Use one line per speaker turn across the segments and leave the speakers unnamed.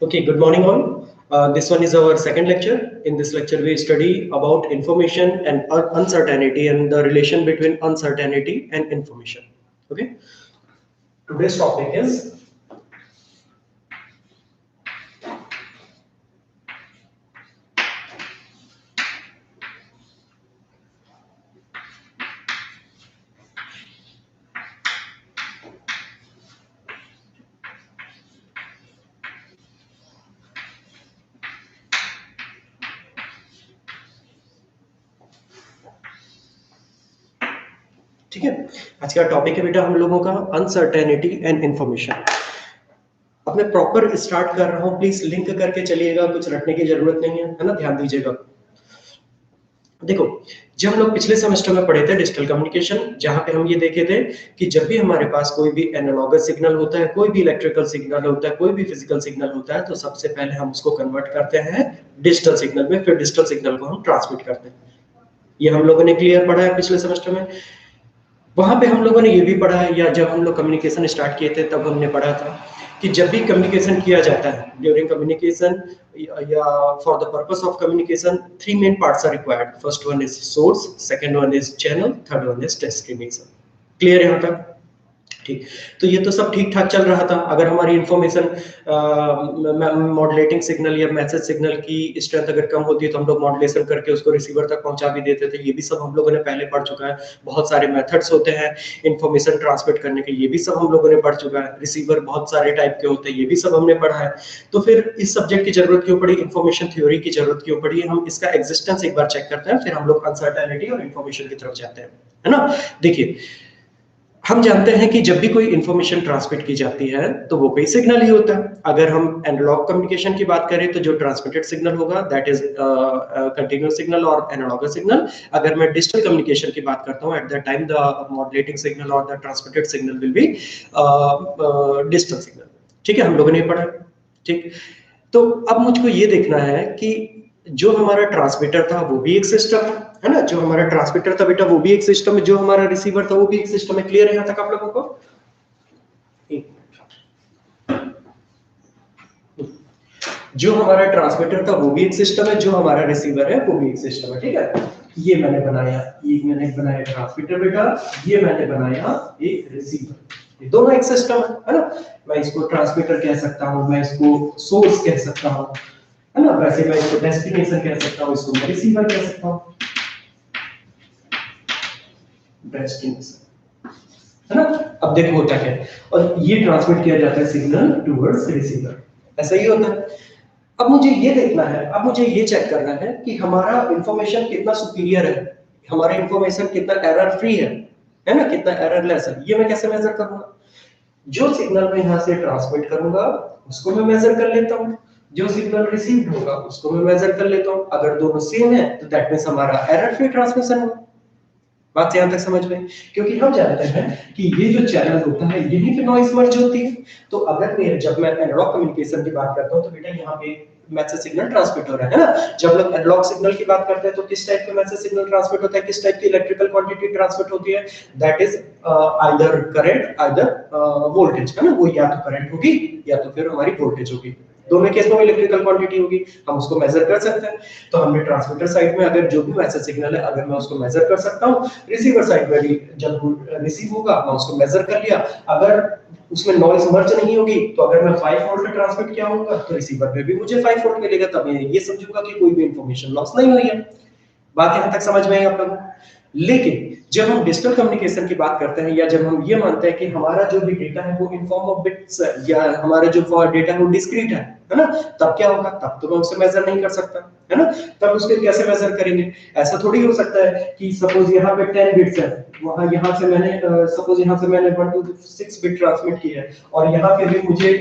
Okay, good morning all. This one is our second lecture. In this lecture, we study about information and uncertainty and the relation between uncertainty and information. Okay. Today's topic is ठीक है। आज का topic है बेटा हम लोगों का uncertainty and information. अब मैं प्रॉपर स्टार्ट कर रहा हूँ, प्लीज लिंक करके चलिएगा, कुछ रटने की जरूरत नहीं है ना, ध्यान दीजिएगा। देखो, जब हम लोग पिछले सेमेस्टर में पढ़े थे डिजिटल कम्युनिकेशन, जहां पे हम ये देखे थे कि जब भी हमारे पास कोई भी एनालॉगस सिग्नल होता है, कोई भी इलेक्ट्रिकल सिग्नल होता है, कोई भी फिजिकल सिग्नल होता है, तो सबसे पहले हम उसको कन्वर्ट करते हैं डिजिटल सिग्नल में, फिर डिजिटल सिग्नल को हम ट्रांसमिट करते हैं। ये हम लोगों ने क्लियर पढ़ा है पिछले सेमेस्टर में। वहां पे हम लोगों ने ये भी पढ़ा है, या जब हम लोग कम्युनिकेशन स्टार्ट किए थे तब हमने पढ़ा था कि जब भी कम्युनिकेशन किया जाता है, ड्यूरिंग कम्युनिकेशन या for the purpose of communication, three main parts are required. First one is source, second one is channel, third one is destination. Clear यहाँ तक? ठीक। तो ये तो सब ठीक ठाक चल रहा था। अगर हमारी इंफॉर्मेशन मॉड्यूलेटिंग सिग्नल या मैसेज सिग्नल की स्ट्रेंथ अगर कम होती है तो हम लोग मॉड्यूलेशन करके उसको रिसीवर तक पहुंचा भी देते थे। ये भी सब हम लोगों ने पहले पढ़ चुका है। बहुत सारे मेथड्स होते हैं इंफॉर्मेशन ट्रांसमिट करने के, ये भी सब हम लोगों ने पढ़ चुका है। रिसीवर बहुत सारे टाइप के होते हैं, ये भी सब हमने पढ़ा है। तो फिर इस सब्जेक्ट की जरूरत क्यों पड़ी, इंफॉर्मेशन थ्योरी की जरूरत क्यों पड़ी, हम इसका एग्जिस्टेंस एक बार चेक करते हैं, फिर हम लोग अनसर्टेनिटी और इंफॉर्मेशन की तरफ जाते हैं, है ना। देखिए, हम जानते हैं कि जब भी कोई इंफॉर्मेशन ट्रांसमिट की जाती है तो वो कोई सिग्नल ही होता है। अगर हम एनालॉग कम्युनिकेशन की बात करें तो जो ट्रांसमिटेड सिग्नल होगा दैट इज कंटीन्यूअस सिग्नल और एनालॉगस सिग्नल। अगर मैं डिजिटल कम्युनिकेशन की बात करता हूं, at that time the modulating signal और the transmitted signal will be digital signal. ठीक है, हम लोगों ने पढ़ा। ठीक, तो अब मुझको ये देखना है कि जो हमारा ट्रांसमीटर था वो भी एक सिस्टम है ना, जो हमारा ट्रांसमीटर था बेटा वो भी एक सिस्टम है, जो हमारा रिसीवर था वो भी एक सिस्टम है। क्लियर है यहाँ तक आप लोगों को? जो हमारा ट्रांसमीटर था वो भी एक सिस्टम है, जो हमारा रिसीवर है वो भी एक सिस्टम है। ठीक है, ये मैंने बनाया ट्रांसमीटर बेटा, ये मैंने बनाया एक रिसीवर। ये दोनों एक सिस्टम है ना। मैं इसको ट्रांसमीटर कह सकता हूँ, मैं इसको सोर्स कह सकता हूँ, है ना। वैसे मैं इसको डेस्टिनेशन कह सकता हूँ, इसको मैं रिसीवर कह सकता हूँ, डेस्टिनेशन, है ना। अब देखो होता क्या है, और ये ट्रांसमिट किया जाता है सिग्नल टुवर्ड्स रिसीवर, ऐसा ही होता है। अब मुझे ये देखना है, अब मुझे ये चेक करना है कि हमारा इंफॉर्मेशन कितना सुपीरियर है, हमारा इंफॉर्मेशन कितना एरर फ्री है ना, कितना एररलेस है। ये मैं कैसे मेजर करूंगा? जो सिग्नल मैं यहाँ से ट्रांसमिट करूंगा उसको मैं मेजर कर लेता हूँ, जो सिग्नल रिसीव्ड होगा उसको मैं मेजर कर लेता हूँ। अगर दोनों सेम है तो दैट मींस हमारा एरर फ्री ट्रांसमिशन होगा। बात यहां तक समझ में? क्योंकि हम जानते हैं कि ये जो चैनल होता है यहीं पे नॉइज मर्ज होती है। तो अगर मैं जब मैं एनालॉग कम्युनिकेशन की बात करता हूं तो बेटा यहाँ पे मैसेज सिग्नल ट्रांसमिट हो रहा है ना। जब लोग एनालॉग सिग्नल की बात करते हैं तो किस टाइप का मैसेज सिग्नल ट्रांसमिट होता है, किस टाइप की इलेक्ट्रिकल क्वांटिटी ट्रांसमिट होती है? That is either current either voltage, है ना। वो या तो करंट होगी या तो फिर हमारी वोल्टेज होगी। दोनों केस में इलेक्ट्रिकल क्वांटिटी होगी, हम उसको मेजर कर सकते हैं। तो हमने ट्रांसमीटर साइड में अगर जो भी मैसेज सिग्नल है अगर मैं उसको मेजर कर सकता हूं, रिसीवर साइड में भी जब रिसीव होगा मैं उसको मेजर कर लिया। अगर उसमें नॉइज मर्ज नहीं होगी तो अगर मैं 5 वोल्ट पे ट्रांसमिट किया होगा तो रिसीवर में भी मुझे 5 वोल्ट मिलेगा, तब मैं ये समझूंगा कि कोई भी इंफॉर्मेशन लॉस नहीं हुई है। बात यहां तक समझ में आई आप लोगों को? लेकिन जब हम डिजिटल कम्युनिकेशन की बात करते हैं या जब हम ये मानते हैं कि हमारा जो भी डेटा है वो इन फॉर्म ऑफ बिट्स है या हमारा जो डेटा है वो डिस्क्रीट है ना, तब क्या होगा? तब तो मैं उसे मेजर नहीं कर सकता, है ना। तब उसके कैसे मेजर करेंगे? ऐसा थोड़ी हो सकता है कि सपोज यहाँ पे 10 बिट्स है, वहां यहाँ से मैंने सपोज यहाँ से मैंने 1 to 6 बिट ट्रांसमिट की है और यहाँ पे भी मुझे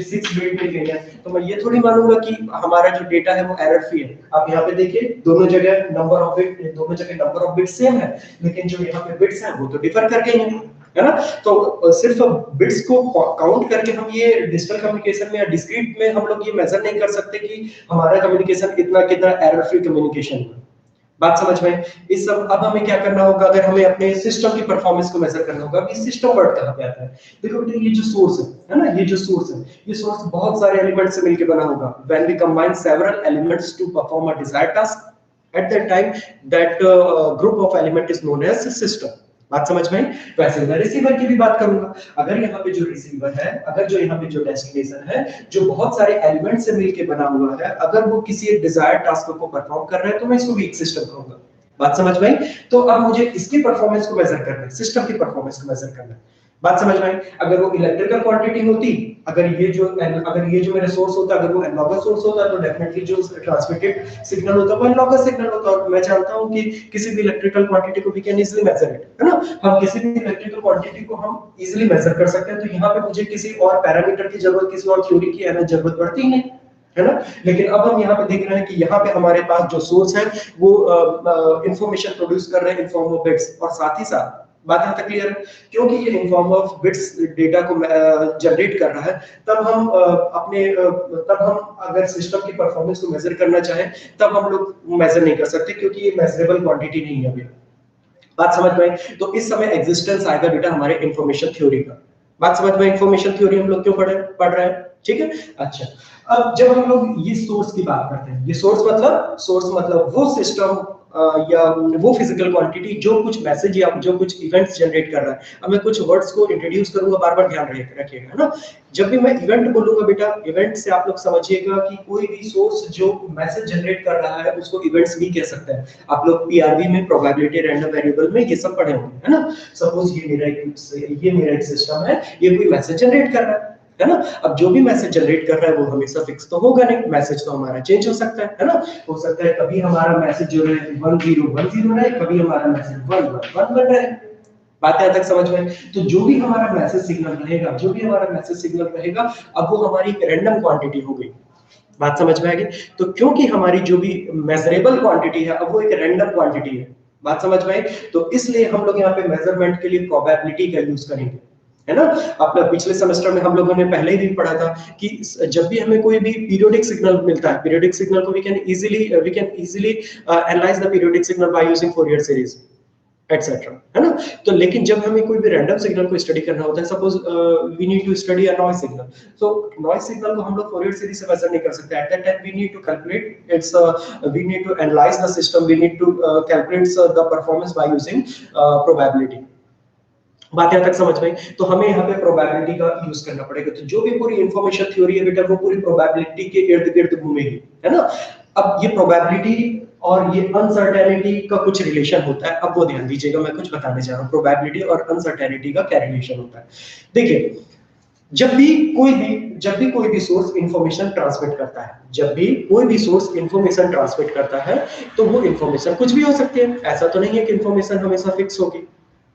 6 बिट मिल गई है, तो मैं ये थोड़ी मानूंगा कि हमारा जो डेटा है वो एरर फ्री है। आप यहाँ पे देखिए दोनों जगह नंबर ऑफ बिट सेम है, लेकिन जो यहाँ पे बिट्स हैं वो तो डिफर कर गई हैं, है ना। तो सिर्फ बिट्स को काउंट करके हम ये डिजिटल कम्युनिकेशन में या डिस्क्रीट में हम लोग ये मेजर नहीं कर सकते कि हमारा कम्युनिकेशन कितना एरर फ्री कम्युनिकेशन है। बात समझ में? इस सब अब हमें क्या करना होगा, अगर हमें अपने सिस्टम की परफॉर्मेंस को मेजर करना होगा, अभी सिस्टम वर्ड कहाँ पे आता है? देखो बेटा, ये जो सोर्स है ना, ये जो सोर्स है, ये सोर्स बहुत सारे एलिमेंट से मिलकर बना होगा। When we combine several elements to perform a desired task, at that time that group of element is known as system. बात समझ में? वैसे मैं रिसीवर की भी बात करूंगा। अगर यहाँ पे जो रिसीवर है, अगर जो यहाँ पे जो डेस्टिनेशन है, जो बहुत सारे एलिमेंट से मिलके बना हुआ है, अगर वो किसी एक डिजायर्ड टास्क को परफॉर्म कर रहा है, तो मैं इसको वीक सिस्टम कहूंगा। बात समझ में? तो अब मुझे इसकी परफॉर्मेंस को मेजर करना है, सिस्टम की परफॉर्मेंस को मेजर करना है। बात समझ में? अगर वो इलेक्ट्रिकल क्वांटिटी होती, अगर ये जो मेरा सोर्स होता, अगर वो एनालॉगस सोर्स होता, तो डेफिनेटली जो ट्रांसमिटेड सिग्नल होता वो एनालॉगस सिग्नल होता। और मैं जानता हूं कि किसी भी इलेक्ट्रिकल क्वांटिटी को we can easily measure it, है ना? हम किसी भी इलेक्ट्रिकल क्वांटिटी को हम इजीली मेजर कर सकते हैं। तो यहाँ पे मुझे किसी और पैरामीटर की जरूरत, किसी और थ्योरी की जरूरत पड़ती ही नहीं, है ना? लेकिन अब हम यहाँ पे देख रहे हैं कि यहाँ पे हमारे पास जो सोर्स है वो इंफॉर्मेशन प्रोड्यूस कर रहे हैं इन फॉर्म ऑफ बिट्स, और साथ ही साथ बात यहाँ तक क्लियर है, क्योंकि ये in form of bits data को जनरेट कर रहा है, तब हम अगर सिस्टम की परफॉर्मेंस को मेजर करना चाहें, तब हम लोग मेजर नहीं कर सकते, क्योंकि ये मेजरेबल क्वांटिटी नहीं है अभी। बात समझ में? तो इस समय एग्जिस्टेंस आएगा बेटा हमारे इंफॉर्मेशन थ्योरी का। बात समझ में? इंफॉर्मेशन थ्योरी हम लोग क्यों पढ़ रहे हैं, ठीक है? अच्छा, अब जब हम लोग ये सोर्स की बात करते हैं, ये सोर्स मतलब वो सिस्टम या वो फिजिकल क्वांटिटी जो कुछ मैसेज या जो कुछ इवेंट्स जनरेट कर रहा है। अब मैं कुछ वर्ड्स को इंट्रोड्यूस करूंगा, बार बार ध्यान रखिएगा, है ना? जब भी मैं इवेंट बोलूंगा बेटा, इवेंट से आप लोग समझिएगा कि कोई भी सोर्स जो मैसेज जनरेट कर रहा है उसको इवेंट्स भी कह सकते हैं। आप लोग पीआरवी में, प्रोबेबिलिटी रैंडम वेरिएबल में, ये सब पढ़े होंगे, है ना? सपोज ये मेरा एक सिस्टम है, ये कोई मैसेज जनरेट कर रहा है ना? अब जो भी मैसेज जनरेट कर रहा है वो हमेशा फिक्स तो होगा नहीं, मैसेज तो हमारा चेंज हो सकता है ना? हो सकता है कभी हमारा मैसेज जो है 1010 रहे, कभी हमारा मैसेज 1111 रहे। बात यहाँ तक समझ में? तो जो भी हमारा मैसेज सिग्नल रहेगा, अब वो हमारी रैंडम क्वांटिटी हो गई। बात समझ में आ गई? तो क्योंकि हमारी जो भी मेजरेबल क्वांटिटी है, अब वो एक रैंडम क्वांटिटी है। बात समझ में आई? तो इसलिए हम लोग यहाँ पे मेजरमेंट के लिए प्रोबेबिलिटी का यूज करेंगे, है ना? अपना पिछले सेमेस्टर में हम लोगों ने पहले ही भी पढ़ा था कि जब भी हमें कोई भी पीरियोडिक सिग्नल मिलता है, पीरियोडिक सिग्नल को we can easily analyse the periodic signal by using Fourier series et cetera, है ना? तो लेकिन जब हमें कोई भी रैंडम सिग्नल को स्टडी करना होता है, suppose we need to study a noise signal, so noise signal को हम लोग फोरियर सीरीज से मेजर नहीं कर सकते। At that time we need to calculate its we need to analyse the system, we need to calculate the performance by using probability. बात यहाँ तक समझ में? तो हमें यहाँ पे प्रोबेबिलिटी का यूज करना पड़ेगा। तो जो भी पूरी इंफॉर्मेशन थ्योरी है बेटा, वो पूरी प्रोबेबिलिटी के इर्द गिर्द घूमेगी, है ना? अब ये प्रोबेबिलिटी और ये अनसर्टेनिटी का कुछ रिलेशन होता है। अब वो ध्यान दीजिएगा, मैं कुछ बताने जा रहा हूँ, प्रोबेबिलिटी और अनसर्टेनिटी का क्या रिलेशन होता है। देखिए, जब भी कोई भी सोर्स इंफॉर्मेशन ट्रांसमिट करता है, तो वो इंफॉर्मेशन कुछ भी हो सकती है। ऐसा तो नहीं है कि इंफॉर्मेशन हमेशा फिक्स होगी।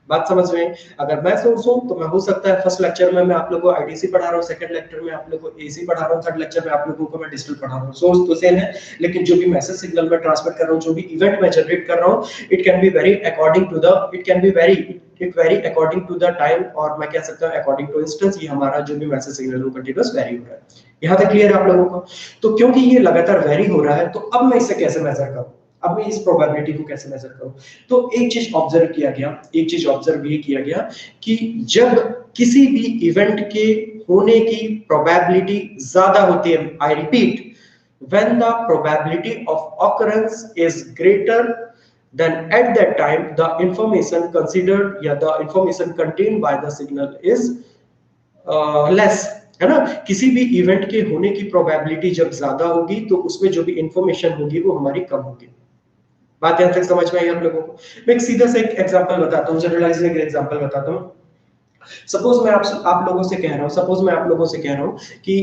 बात समझ में? अगर मैं सोर्स हूं तो मैं हो सकता है फर्स्ट लेक्चर में मैं आप लोगों को आईटीसी पढ़ा रहा हूं, सेकंड लेक्चर में आप लोगों को एसी पढ़ा रहा हूं, थर्ड लेक्चर में आप लोगों को मैं डिजिटल पढ़ा रहा हूं। सोर्स तो सेम है, लेकिन जो भी मैसेज सिग्नल मैं ट्रांसमिट कर रहा हूं, जो भी इवेंट मैं जनरेट कर रहा हूं, it can be very according to the time, और मैं कह सकता हूं अकॉर्डिंग टू इंस्टेंस। ये हमारा जो भी मैसेज सिग्नल वो कंटीन्यूअस वेरी हो रहा है। यहां तक क्लियर है आप लोगों को? तो क्योंकि ये लगातार वेरी हो रहा है, तो अब मैं इसे कैसे मेजर करूं, अब मैं इस प्रोबेबिलिटी को कैसे मेजर करूं? तो एक चीज ऑब्जर्व ये किया गया कि जब किसी भी इवेंट के होने की प्रोबेबिलिटी ज्यादा होती है, I repeat, when the probability of occurrence is greater, then at that time the information considered या the information contained by the signal is less, है ना? किसी भी इवेंट के होने की प्रोबेबिलिटी जब ज्यादा होगी, तो उसमें जो भी इंफॉर्मेशन होगी वो हमारी कम होगी। बात यहां तक समझ में आई आप लोगों को? मैं एक सीधा सा एक एग्जांपल बताता हूं, जनरलाइजिंग एग्जांपल बताता हूं। सपोज मैं आप लोगों से कह रहा हूं कि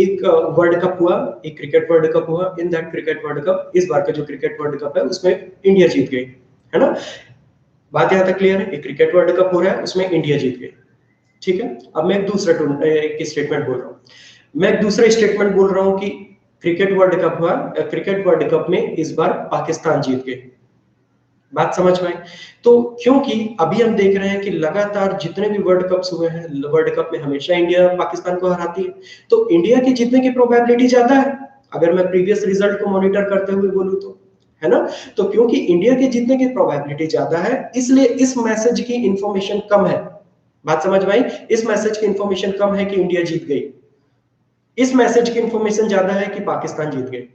एक वर्ल्ड कप हुआ, एक क्रिकेट वर्ल्ड कप हुआ। In that cricket world cup, इस बार का जो क्रिकेट वर्ल्ड कप है उसमें इंडिया जीत गई, है ना? बात यहां तक क्लियर है? एक क्रिकेट वर्ल्ड कप हो रहा है, उसमें इंडिया जीत गई, ठीक है? अब मैं एक स्टेटमेंट बोल रहा हूं, मैं एक दूसरा स्टेटमेंट बोल रहा हूं कि क्रिकेट वर्ल्ड कप हुआ, क्रिकेट वर्ल्ड कप में इस बार पाकिस्तान जीत गई। बात समझ में? तो क्योंकि अभी हम देख रहे हैं कि लगातार जितने भी वर्ल्ड कप्स हुए हैं, वर्ल्ड कप में हमेशा इंडिया पाकिस्तान को हराती है, तो इंडिया की जीतने की प्रोबेबिलिटी ज्यादा है, अगर मैं प्रीवियस रिजल्ट को मॉनिटर करते हुए बोलूं तो, है ना। तो क्योंकि इंडिया के जीतने की प्रोबेबिलिटी ज्यादा है, इसलिए इस मैसेज की इंफॉर्मेशन कम है। बात समझ में आई? इस मैसेज की इंफॉर्मेशन कम है कि इंडिया जीत गई, इस मैसेज की इंफॉर्मेशन ज्यादा है कि पाकिस्तान जीत गई,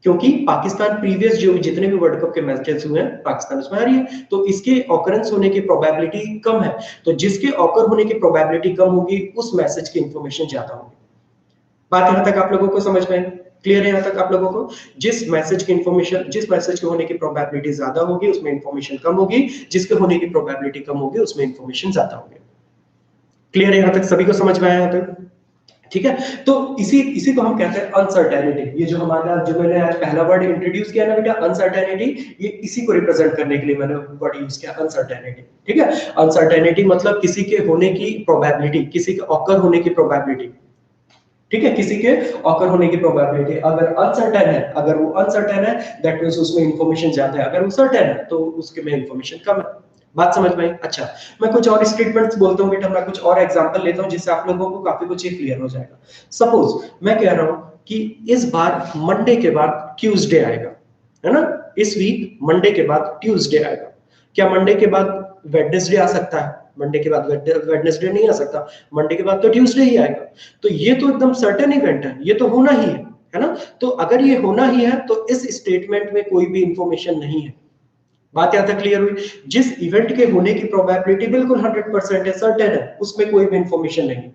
क्योंकि पाकिस्तान प्रीवियस जो जितने भी वर्ल्ड कप के मैचेस हुए हैं पाकिस्तान उसमें हारी है, तो इसके ऑकरेंस होने की प्रोबेबिलिटी कम है। तो जिसके ऑकर होने की प्रोबेबिलिटी कम होगी उस मैसेज की इंफॉर्मेशन ज्यादा होगी। बात यहां तक आप लोगों को समझ में क्लियर है? यहां तक आप लोगों को जिस मैसेज की इंफॉर्मेशन, जिस मैसेज के होने की प्रोबेबिलिटी ज्यादा होगी उसमें इंफॉर्मेशन कम होगी, जिसके होने की प्रोबेबिलिटी कम होगी उसमें इंफॉर्मेशन ज्यादा होगी। क्लियर है? यहां तक सभी को समझ में आया? यहां तक ठीक है। तो इसी इसी को हम कहते हैं अनसर्टेनिटी। ये जो हमारा, जो मैंने आज पहला वर्ड इंट्रोड्यूस किया ना बेटा, अनसर्टेनिटी, ये इसी को रिप्रेजेंट करने के लिए मैंने वर्ड यूज किया, अनसर्टेनिटी। ठीक है, अनसर्टेनिटी मतलब किसी के होने की प्रोबेबिलिटी, किसी के ऑकर होने की प्रोबेबिलिटी। ठीक है, किसी के ऑकर होने की प्रोबेबिलिटी अगर अनसर्टेन है, अगर वो अनसर्टेन है दैट मींस उसमें इंफॉर्मेशन ज्यादा है, अगर वो सर्टेन है तो उसके में इंफॉर्मेशन कम है। बात समझ में आई? अच्छा, मैं कुछ और स्टेटमेंट्स बोलता हूँ बेटा, मैं कुछ और एग्जांपल लेता हूँ जिससे आप लोगों को काफी कुछ क्लियर हो जाएगा। सपोज मैं कह रहा हूँ कि इस बार मंडे के बाद ट्यूसडे आएगा, है ना, इस वीक मंडे के बाद ट्यूसडे आएगा। क्या मंडे के बाद वेडनेसडे आ सकता है? मंडे के बाद वेडनेसडे नहीं आ सकता, मंडे के बाद तो ट्यूसडे ही आएगा। तो ये तो एकदम सर्टेन इवेंट है, ये तो होना ही है ना। तो अगर ये होना ही है तो इस स्टेटमेंट में कोई भी इंफॉर्मेशन नहीं है। बात यहां तक क्लियर हुई? जिस इवेंट के होने की प्रोबेबिलिटी बिल्कुल 100% है, सर्टेन है, उसमें कोई भी इंफॉर्मेशन नहीं।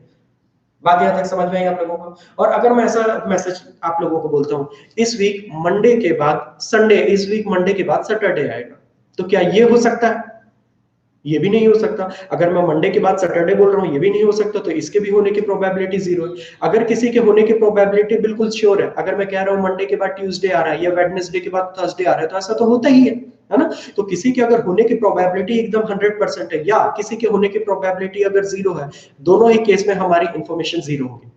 बात यहां तक समझ में आई आप लोगों को? और अगर मैं ऐसा मैसेज आप लोगों को बोलता हूं, इस वीक मंडे के बाद संडे, इस वीक मंडे के बाद सैटरडे आएगा, तो क्या ये हो सकता है? ये भी नहीं हो सकता। अगर मैं मंडे के बाद सैटरडे बोल रहा हूं, ये भी नहीं हो सकता, तो इसके भी होने की प्रोबेबिलिटी जीरो है। अगर किसी के होने की प्रोबेबिलिटी बिल्कुल श्योर है, अगर मैं कह रहा हूं मंडे के बाद ट्यूसडे आ रहा है या वेडनेसडे के बाद थर्सडे आ रहा है, तो ऐसा तो होता ही है ना। तो किसी के अगर होने की प्रोबेबिलिटी एकदम 100% है या किसी के होने की प्रोबेबिलिटी अगर जीरो है, दोनों ही केस में हमारी इंफॉर्मेशन जीरो होगी।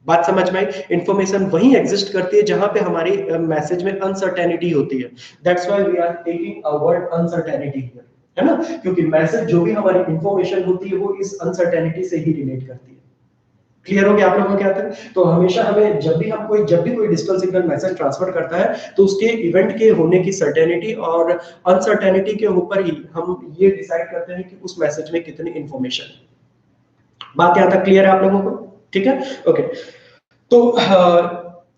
बात समझ में आई? इंफॉर्मेशन वहीं एग्जिस्ट करती है जहां पे हमारी मैसेज में अनसर्टेनिटी होती है। That's why we are taking a word uncertainty here, है ना, क्योंकि मैसेज जो भी हमारी इंफॉर्मेशन होती है वो इस अनसर्टेनिटी से ही रिलेट करती है। क्लियर हो गया आप लोगों को? क्या था? तो हमेशा हमें जब भी कोई डिजिटल सिग्नल मैसेज ट्रांसफर करता है तो उसके इवेंट के होने की सर्टेनिटी और अनसर्टेनिटी के ऊपर ही हम ये डिसाइड करते हैं कि उस मैसेज में कितनी इंफॉर्मेशन है। बात यहां तक क्लियर है आप लोगों को? ठीक है, ओके। तो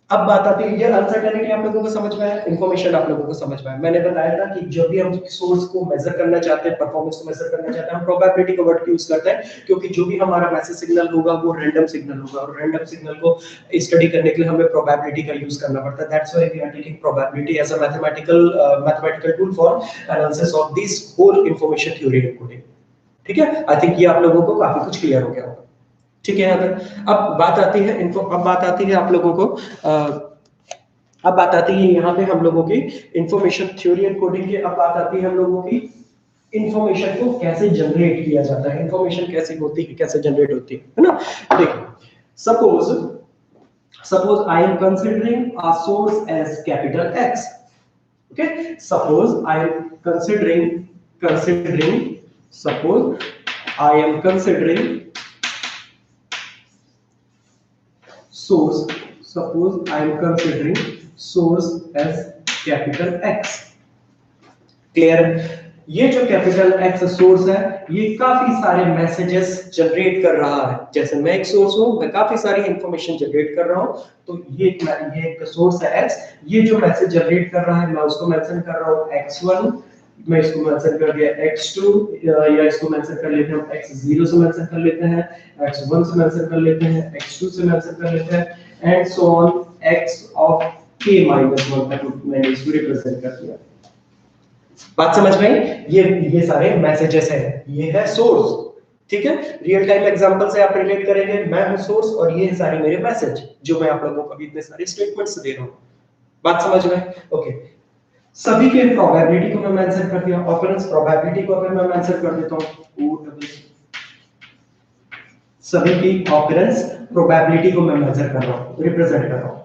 अब बात आती है, ये अनसर्टेनिटी आप लोगों को समझ में आया, इंफॉर्मेशन आप लोगों को समझ में आया। मैंने बताया था कि जब भी हम सोर्स को मेजर करना चाहते हैं, परफॉर्मेंस को मेजर करना चाहते हैं, हम प्रोबेबिलिटी का वर्ड यूज करते हैं, क्योंकि जो भी हमारा मैसेज सिग्नल होगा वो रैंडम सिग्नल होगा, और रैंडम सिग्नल को स्टडी करने के लिए हमें प्रोबेबिलिटी का यूज करना पड़ता है। That's why we are taking probability as a mathematical tool for analysis of this whole information theory encoding. ठीक है, आई थिंक ये आप लोगों को काफी कुछ क्लियर हो गया होगा। ठीक है, यहाँ तक। अब बात आती है आप लोगों को अब बात आती है यहाँ पे हम लोगों की इंफॉर्मेशन थ्योरी एंड कोडिंग की। अब बात आती है हम लोगों की इंफॉर्मेशन को कैसे जनरेट किया जाता है, इंफॉर्मेशन कैसे होती है, कैसे जनरेट होती है ना। देखिए, suppose I am considering a source as capital X. Okay, suppose I am considering source suppose I am considering source as capital X। Clear? ये जो कैपिटल X सोर्स है ये काफी सारे मैसेजेस जनरेट कर रहा है। जैसे मैं एक सोर्स हूं, मैं काफी सारी इंफॉर्मेशन जनरेट कर रहा हूं, तो ये एक सोर्स है X, ये जो मैसेज जनरेट कर रहा है मैं उसको मेंशन कर रहा हूं X1, मैं इसको मेंशन कर दिया X2, या इसको मेंशन कर लेते हैं X0 से मेंशन कर लेते हैं, X1 से मेंशन कर लेते हैं, X2 से मेंशन कर लेते हैं and so on X of k-1 तक मैंने इसको रिप्रेजेंट कर दिया। बात समझ में आई? ये सारे मैसेजेस हैं, ये है सोर्स। ठीक है, रियल टाइम एग्जांपल से आप रिलेट करेंगे, मैं हूं सोर्स और ये सारे मेरे मैसेज जो मैं आप लोगों को इतने सारे स्टेटमेंट्स दे रहा हूं। बात समझ में? ओके, सभी के प्रोबेबिलिटी को मैं मेंशन कर दिया, ऑकरेंस प्रोबेबिलिटी को अगर मैं मेंशन कर देता हूं, सभी की ऑकरेंस प्रोबेबिलिटी को मैं मेजर कर रहा हूं, रिप्रेजेंट कर रहा हूं,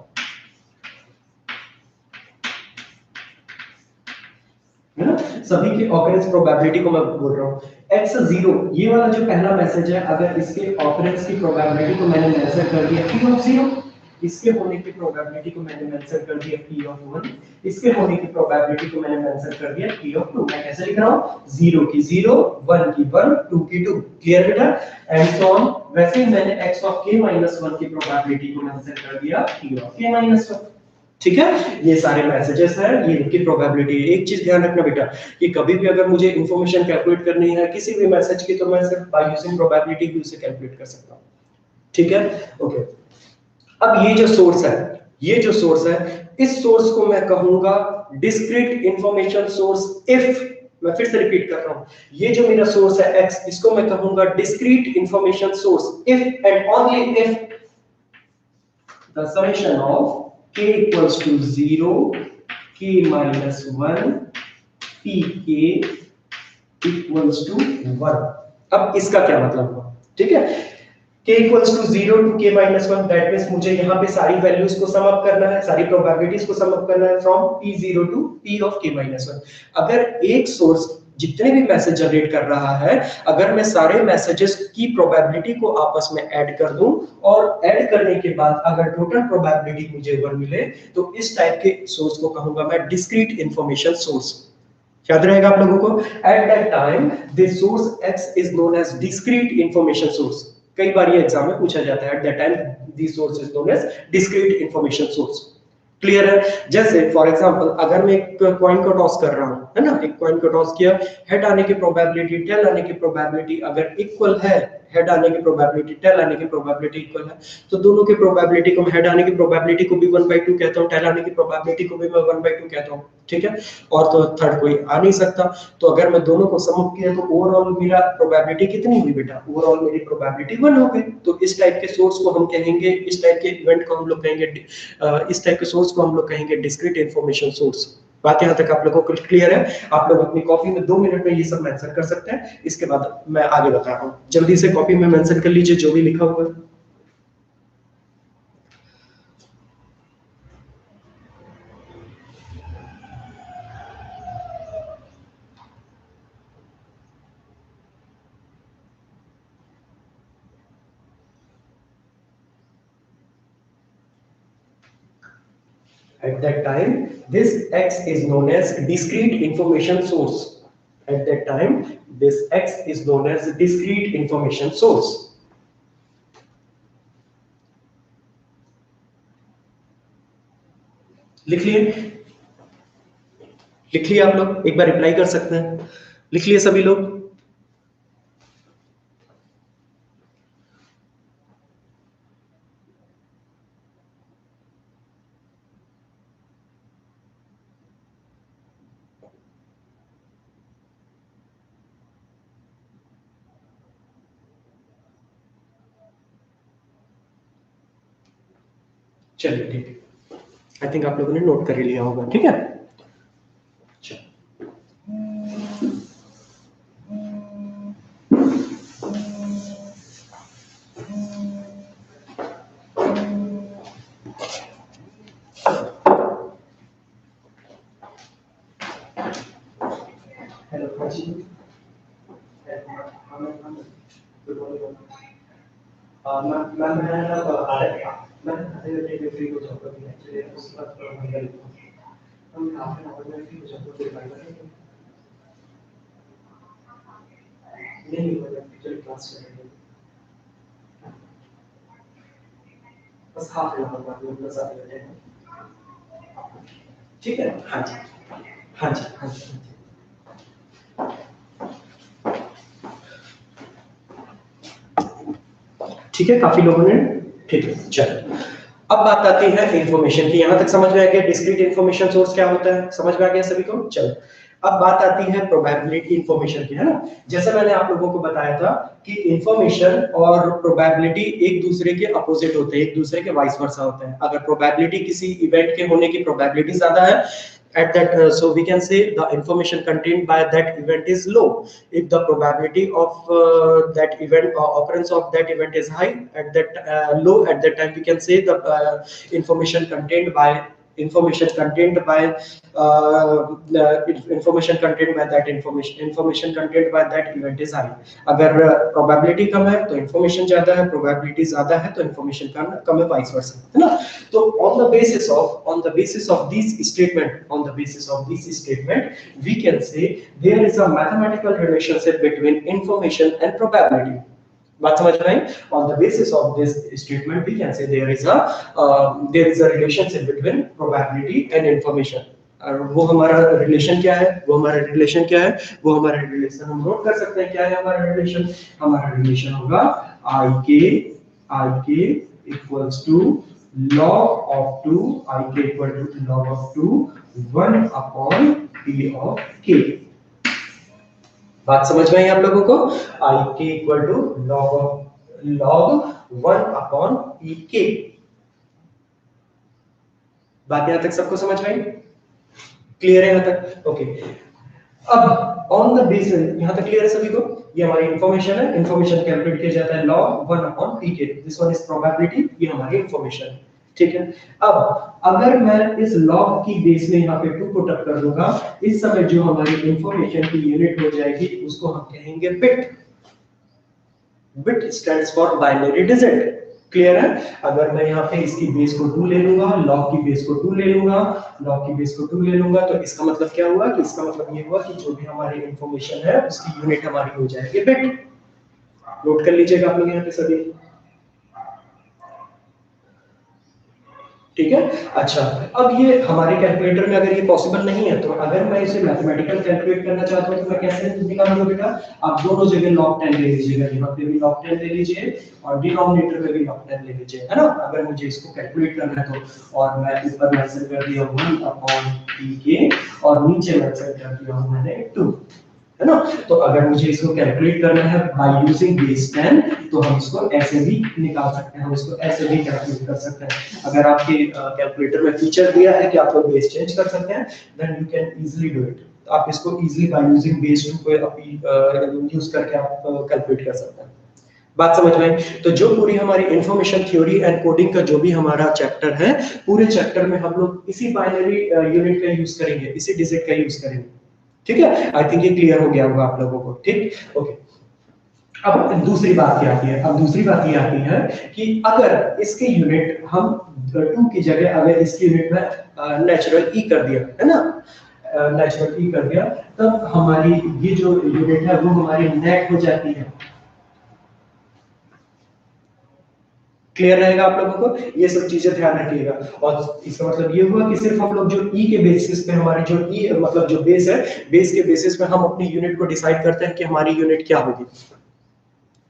है ना। सभी की ऑकरेंस प्रोबेबिलिटी को मैं बोल रहा हूं। x0, ये वाला जो पहला मैसेज है, अगर इसके ऑकरेंस की प्रोबेबिलिटी को मैंने मेजर कर दिया p of 0, इसके होने की प्रोबेबिलिटी को मैंने मेंशन कर दिया p ऑफ 1, इसके होने की प्रोबेबिलिटी को मैंने मेंशन कर दिया p ऑफ 2। मैं कैसे लिख रहा हूं, 0 की 0, 1 की 1, 2 की 2। क्लियर बेटा? And so on. वैसे ही मैंने x ऑफ k माइनस 1 की प्रोबेबिलिटी को मेंशन कर दिया p ऑफ k माइनस 1। ठीक है, ये सारे मैसेजेस हैं, ये इनकी प्रोबेबिलिटी है। एक चीज ध्यान रखना बेटा कि कभी भी अगर मुझे इंफॉर्मेशन कैलकुलेट करनी है किसी भी मैसेज की, तो मैं सिर्फ बाय यूजिंग प्रोबेबिलिटी भी उसे कैलकुलेट कर सकता हूं। ठीक है, ओके। अब ये जो सोर्स है, ये जो सोर्स है, इस सोर्स को मैं कहूंगा डिस्क्रीट इंफॉर्मेशन सोर्स इफ, मैं फिर से रिपीट कर रहा हूं, ये जो मेरा सोर्स है x, इसको मैं कहूंगा discrete information source if and only if the summation of k equals to 0, k minus 1, pk equals to 1। अब इसका क्या मतलब हुआ? ठीक है, k equals to 0 to k minus 1, that means मुझे यहाँ पे सारी वैल्यूज को सम अप करना है, सारी प्रोबेबिलिटीज को सम अप करना है from p0 to p of k minus 1। अगर एक सोर्स जितने भी मैसेज जनरेट कर रहा है, अगर मैं सारे मैसेजेस की प्रोबेबिलिटी को आपस में ऐड कर दूं और ऐड करने के बाद अगर टोटल प्रोबेबिलिटी मुझे 1 मिले, तो इस टाइप के सोर्स को कहूंगा मैं डिस्क्रीट इंफॉर्मेशन सोर्स। याद रहेगा आप लोगों को? At that time this source x is known as discrete information source. कई बार ये एग्जाम में पूछा जाता है, at that time this source is known as discrete information source. Clear है? जैसे फॉर एग्जांपल अगर मैं एक कॉइन को टॉस कर रहा हूं, है ना, एक कॉइन को टॉस किया, हेड आने की प्रोबेबिलिटी, टेल आने की प्रोबेबिलिटी अगर इक्वल है, हेड आने की प्रोबेबिलिटी, टेल आने की प्रोबेबिलिटी इक्वल है, तो दोनों की प्रोबेबिलिटी को, हेड आने की प्रोबेबिलिटी को भी 1/2 कहता हूं, टेल आने की प्रोबेबिलिटी को भी मैं 1/2 कहता हूं। ठीक है, और तो थर्ड कोई आ नहीं सकता। तो अगर मैं दोनों को सम अप किया तो ओवरऑल मेरा प्रोबेबिलिटी कितनी हुई बेटा? ओवरऑल मेरी प्रोबेबिलिटी 1 हो गई। तो इस टाइप के सोर्स को हम कहेंगे, इस टाइप के इवेंट को हम लोग कहेंगे, इस टाइप के सोर्स को हम लोग कहेंगे डिस्क्रीट इंफॉर्मेशन सोर्स। बात यहां तक आप लोगों को क्लियर है? आप लोग अपनी कॉपी में 2 मिनट में ये सब मेंशन कर सकते हैं, इसके बाद मैं आगे बता रहा हूं। जल्दी से कॉपी में मेंशन कर लीजिए जो भी लिखा हुआ है। At that time, this X is known as discrete information source. At that time, this X is known as discrete information source. लिख लिए? लिख लिए आप लोग? एक बार रिप्लाई कर सकते हैं। लिख लिए सभी लोग? चलिए ठीक है, आई थिंक आप लोगों ने नोट कर लिया होगा। ठीक है, बस हाफ एन आवर बाद में बस आते हैं। ठीक है, हाँ जी, हाँ जी, हाँ जी, ठीक है, काफी लोगों ने, ठीक है। चलो अब बात आती है इंफॉर्मेशन की। यहां तक समझ में आ गया डिस्क्रीट इंफॉर्मेशन सोर्स क्या होता है? समझ में आ गया सभी को? चलो अब बात आती है प्रोबेबिलिटी इंफॉर्मेशन की, है ना। जैसे मैंने आप लोगों को बताया था कि इंफॉर्मेशन और प्रोबेबिलिटी एक दूसरे के अपोजिट होते हैं, एक दूसरे के वाइस वर्सा होते हैं। अगर प्रोबेबिलिटी किसी इवेंट के होने की प्रोबेबिलिटी ज्यादा है, at that so we can say the information contained by that event is low. If the probability of that event or occurrence of that event is high, at that low, at that time we can say the information contained by information contained by information contained by that information contained by that event is high. अगर probability कम है तो information ज्यादा है, probability ज्यादा है तो information कम है, vice versa, है ना? तो on the basis of this statement we can say there is a mathematical relationship between information and probability. बात समझ रहे हैं? On the basis of this statement, we can say there is a relationship between probability and information. और वो हमारा relation क्या है? वो हमारा रिलेशन हम नोट कर सकते हैं। क्या है हमारा रिलेशन? हमारा रिलेशन होगा I k equals to log of 2, I k equal to log of 2 1 upon P of k. बात समझ में आई आप लोगों को? I k equal to log 1 upon E k. बात यहां तक सबको समझ में आई? क्लियर है यहां तक? ओके। अब ऑन द बेसिस, यहां तक क्लियर है सभी को? ये हमारी इंफॉर्मेशन है, इंफॉर्मेशन कैलकुलेट किया जाता है log 1 upon P k. This one is probability, ये हमारी इंफॉर्मेशन है, ठीक है? अब अगर मैं इस लॉग की बेस में यहाँ पे 2 पुट अप कर दूंगा, इस समय जो हमारी इंफॉर्मेशन की यूनिट हो जाएगी उसको हम कहेंगे bit. Bit stands for binary digit. Clear है? अगर मैं यहाँ पे इसकी बेस को 2 ले लूंगा, लॉग की बेस को 2 ले लूंगा, तो इसका मतलब क्या हुआ? कि इसका मतलब ये हुआ कि जो भी हमारी इंफॉर्मेशन है उसकी यूनिट हमारी हो जाएगी बिट। नोट कर लीजिएगा आप लोग यहाँ पे सभी, ठीक है? अच्छा, अब ये हमारे कैलकुलेटर में अगर ये पॉसिबल नहीं है तो अगर मैं इसे मैथमेटिकल कैलकुलेट करना चाहता हूं तो मैं कैसे निकालूंगा बेटा? आप दोनों जगह log 10 ले लीजिएगा, यहाँ पे भी log 10 ले लीजिए और डिनोमिनेटर में भी log 10 ले लीजिए, है ना? अगर मुझे इसको कैलकुलेट करना है तो। और मैं ऊपर मेंशन कर दिया 1 अपॉन pk और नीचे मेंशन कर दिया हूं मैंने 2, है ना? तो अगर मुझे इसको कैलकुलेट करना है बाय यूजिंग बेस 10 तो हम इसको ऐसे भी निकाल सकते हैं, हम इसको ऐसे भी कैलकुलेट कर सकते हैं। अगर आपके कैलकुलेटर में फीचर दिया है कि आप लोग बेस चेंज कर सकते हैं, then you can easily do it. आप इसको इजीली बाय यूजिंग बेस 2 को यूज करके आप कैलकुलेट कर सकते हैं। बात समझ में? तो जो पूरी हमारी इंफॉर्मेशन थ्योरी एंड कोडिंग का जो भी हमारा चैप्टर है, पूरे चैप्टर में हम लोग इसी बाइनरी यूनिट का यूज करेंगे, इसी डिजिट का यूज करेंगे, ठीक है? आई थिंक ये क्लियर हो गया होगा आप लोगों को, ठीक? ओके। अब दूसरी बात क्या आती है? अब दूसरी बात ये आती है कि अगर इसके यूनिट हम 2 की जगह अगर इसकी यूनिट में नेचुरल ई कर दिया, है ना? नेचुरल ई कर दिया, तब हमारी ये जो यूनिट है वो हमारी नेट हो जाती है। क्लियर रहेगा आप लोगों को? ये सब चीजें ध्यान रखिएगा। और इसका मतलब ये हुआ कि सिर्फ हम लोग जो ई के बेसिस पे, हमारी जो ई मतलब जो बेस है, बेस के बेसिस पे हम अपनी यूनिट को डिसाइड करते हैं कि हमारी यूनिट क्या होगी।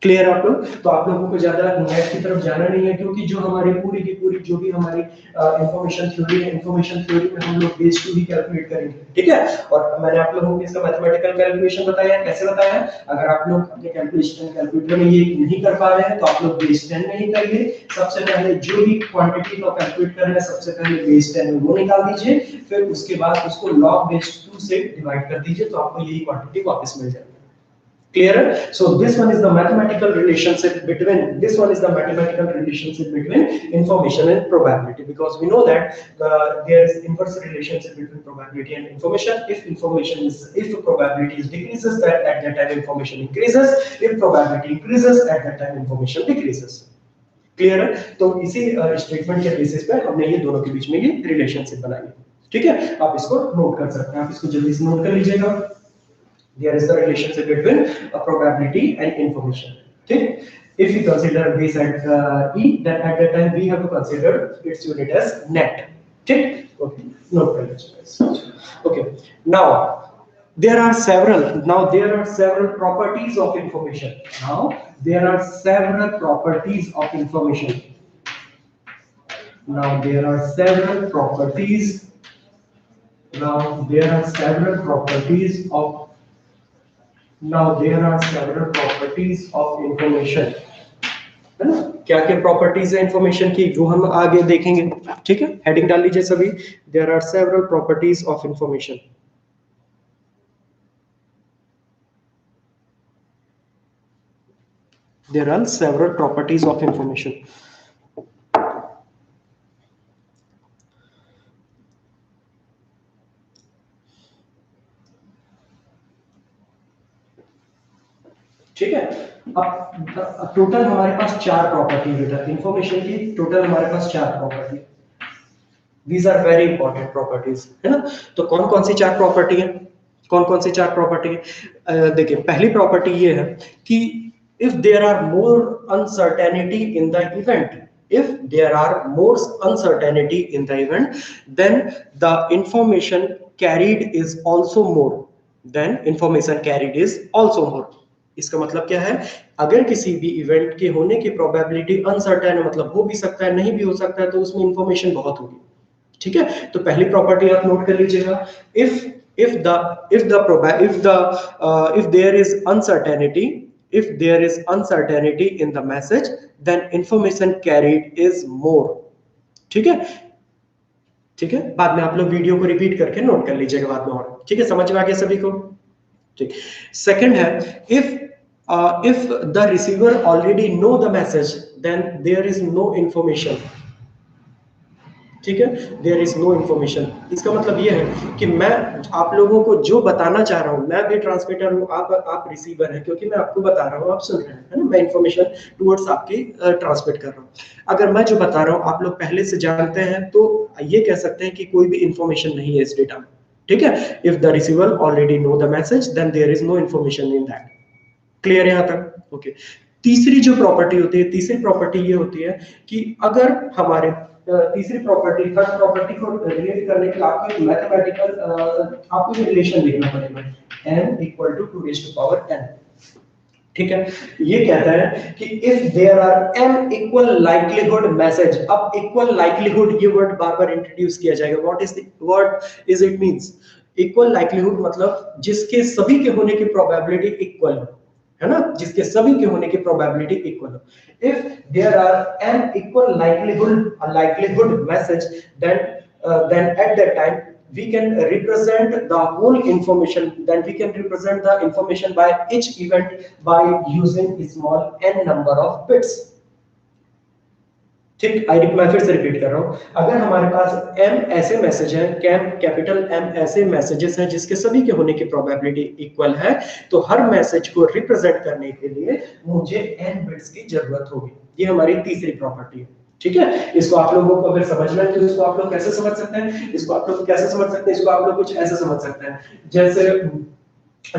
क्लियर आप लोग? तो आप लोगों को ज्यादा नेट की तरफ जाना नहीं है, क्योंकि जो हमारी पूरी की पूरी जो भी हमारी इंफॉर्मेशन थ्योरी है, इंफॉर्मेशन थ्योरी में हम लोग बेस 2 ही कैलकुलेट करेंगे, ठीक है? और मैंने आप लोगों को इसका मैथमेटिकल कैलकुलेशन बताया, कैसे बताया? अगर आप लोग अपने कैलकुलेटर में ये नहीं कर पा रहे हैं तो आप लोग बेस 10 में ही करिए। सबसे पहले जो भी क्वांटिटी को कैलकुलेट कर रहे हैं, सबसे पहले बेस 10 में वो निकाल दीजिए, फिर उसके बाद उसको log बेस 2 से डिवाइड कर दीजिए, तो आपको यही क्वांटिटी वापस मिल जाएगी। Clear? So this one is the mathematical relationship between information and probability, because we know that there is inverse relationship between probability and information. If probability decreases, that at that time information increases. If probability increases, at that time information decreases. Clear है? तो इसी statement के basis पे हमने ये दोनों के बीच में ये रिलेशनशिप बनाई है, ठीक है? आप इसको नोट कर सकते हैं, आप इसको जल्दी से नोट कर लीजिएगा। There is the relationship between probability and information. Okay? If we consider base at E, then at that time we have to consider its unit as net. Okay? Okay. Note कर लीजिए। Okay. Now there are several properties of information. Now there are several properties of information. Now there are several properties of information, है ना? क्या क्या properties है information की वो हम आगे देखेंगे, ठीक है? हेडिंग डाल लीजिए सभी। There are several properties of information. There are several properties of information. ठीक है। अब टोटल हमारे पास 4 प्रॉपर्टी बेटा इंफॉर्मेशन की, टोटल हमारे पास 4 property. These are very important properties, है ना। तो कौन कौन सी 4 प्रॉपर्टी है, कौन कौन सी 4 प्रॉपर्टी है? देखिए पहली प्रॉपर्टी ये है कि if there are more uncertainty in the event, if there are more uncertainty in the event, then the information carried is also more, then information carried is also more। इसका मतलब क्या है, अगर किसी भी इवेंट के होने की प्रोबेबिलिटी अनसर्टेन है, मतलब हो भी सकता है नहीं भी हो सकता है, तो उसमें इंफॉर्मेशन बहुत होगी। ठीक है, तो पहली प्रॉपर्टी आप नोट कर लीजिएगा, if there is uncertainty, if there is uncertainty in the message, then information carried is more। ठीक है, ठीक है, बाद में आप लोग वीडियो को रिपीट करके नोट कर लीजिएगा बाद में और। ठीक है, समझ में आ गया सभी को? ठीक। सेकंड है, if the receiver already know the message, then there is no information। ठीक है, देयर इज नो इन्फॉर्मेशन। इसका मतलब ये है कि मैं आप लोगों को जो बताना चाह रहा हूँ, मैं भी ट्रांसमीटर हूँ, आप रिसीवर हैं, क्योंकि मैं आपको बता रहा हूँ, आप सुन रहे हैं, है ना, मैं इन्फॉर्मेशन टुवर्ड्स आपकी ट्रांसमिट कर रहा हूँ। अगर मैं जो बता रहा हूँ आप लोग पहले से जानते हैं, तो ये कह सकते हैं कि कोई भी इन्फॉर्मेशन नहीं है इस डेटा में। ठीक है, if the receiver already know the message, then there is no information in that. Clear है यहाँ तक? ओके। तीसरी जो प्रॉपर्टी होती है, तीसरी प्रॉपर्टी ये होती है कि अगर हमारे तीसरी प्रॉपर्टी, थर्ड प्रॉपर्टी को रिलेट करने के लिए आपको एक मैथमेटिकल आपको एक रिलेशन लिखना पड़ेगा, n equal to 2 raise to power n। ठीक है, ये कहता है कि if there are n equal likelihood message. अब इक्वल लाइक्लीहुड ये वर्ड बार-बार इंट्रोड्यूस किया जाएगा। What is it means? Equal likelihood मतलब जिसके सभी के होने की प्रोबेबिलिटी इक्वल है ना, जिसके सभी के होने की प्रोबेबिलिटी इक्वल हो। If there are n equal likelihood message, then at that time we can represent the whole information, then we can represent the information by each event by using small n number of bits। ठीक, मैं फिर से repeat कर रहा हूं, अगर हमारे पास m ऐसे मैसेज हैं, कैपिटल M ऐसे मैसेजेस हैं जिसके सभी के होने की प्रोबेबिलिटी इक्वल है, तो हर मैसेज को रिप्रेजेंट करने के लिए मुझे n बिट्स की जरूरत होगी। ये हमारी तीसरी प्रॉपर्टी है। ठीक है, इसको आप लोगों को अगर समझना है तो इसको आप लोग कैसे समझ सकते हैं, इसको आप लोग कैसे समझ सकते हैं, इसको आप लोग कुछ ऐसे समझ सकते हैं,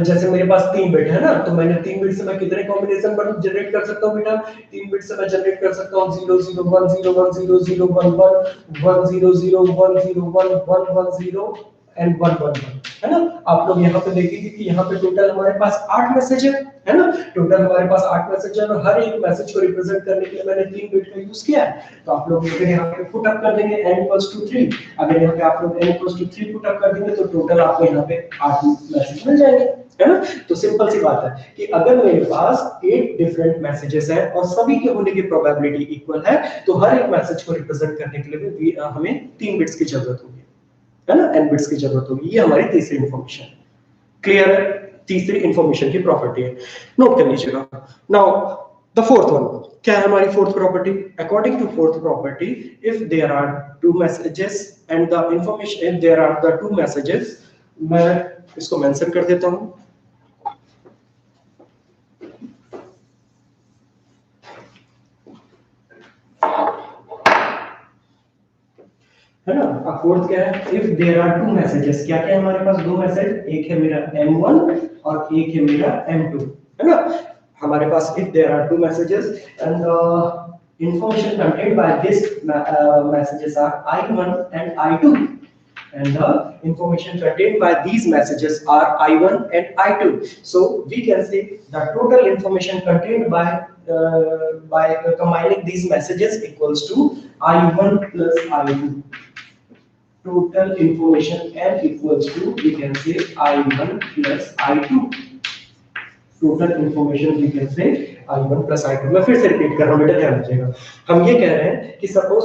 जैसे मेरे पास 3 बिट है ना, तो मैंने 3 बिट से मैं कितने कॉम्बिनेशन जनरेट कर सकता हूँ बेटा? 3 बिट से मैं जनरेट कर सकता हूँ 0 0 1 0 1 0 0 1 1 1 0 0 1 0 1 1 1 0 एंड 1 1 1, है ना। आप लोग यहाँ पे देखिए कि यहाँ पे टोटल हमारे पास 8 मैसेज है ना, टोटल हमारे पास 8 मैसेज है, और हर एक मैसेज को रिप्रेजेंट करने के लिए मैंने 3 बिट का यूज किया है। तो आप लोग अगर यहाँ पे पुट अप कर देंगे n = 3, अगर यहाँ पे आप लोग n = 3 पुट अप कर देंगे तो टोटल आपको यहाँ पे 8 मैसेज मिल जाएंगे, है ना। तो सिंपल सी बात है कि अगर मेरे पास 8 डिफरेंट मैसेजेस हैं और सभी के होने की प्रोबेबिलिटी इक्वल है, तो हर एक मैसेज को रिप्रेजेंट करने के लिए भी हमें 3 बिट्स की जरूरत होगी, है ना, n बिट्स की जरूरत होगी। ये हमारी तीसरी इंफॉर्मेशन। क्लियर है? तीसरी इंफॉर्मेशन की प्रॉपर्टी है, नोट कर लीजिएगा। नाउ द फोर्थ वन, क्या है हमारी fourth property? According to fourth property, if there are 2 messages and the information, if there are the 2 messages, मैं इसको मेंशन कर देता हूं, है ना। अब फोर्थ क्या है? इफ देयर आर 2 मैसेजेस, क्या क्या है हमारे पास? 2 मैसेज, एक है मेरा M1 और एक है मेरा M2, है ना। हमारे पास if there are 2 messages and information contained by this messages are I1 and I2, and the information contained by these messages are I1 and I2. So we can say the total information contained by combining these messages equals to I1 plus I2. Total information n equals to, we can say I1 plus I2. Total information we can say I1 plus I2। मैं फिर से repeat कर रहा हूँ बेटा, ध्यान दीजिएगा। हम ये कह रहे हैं कि सपोज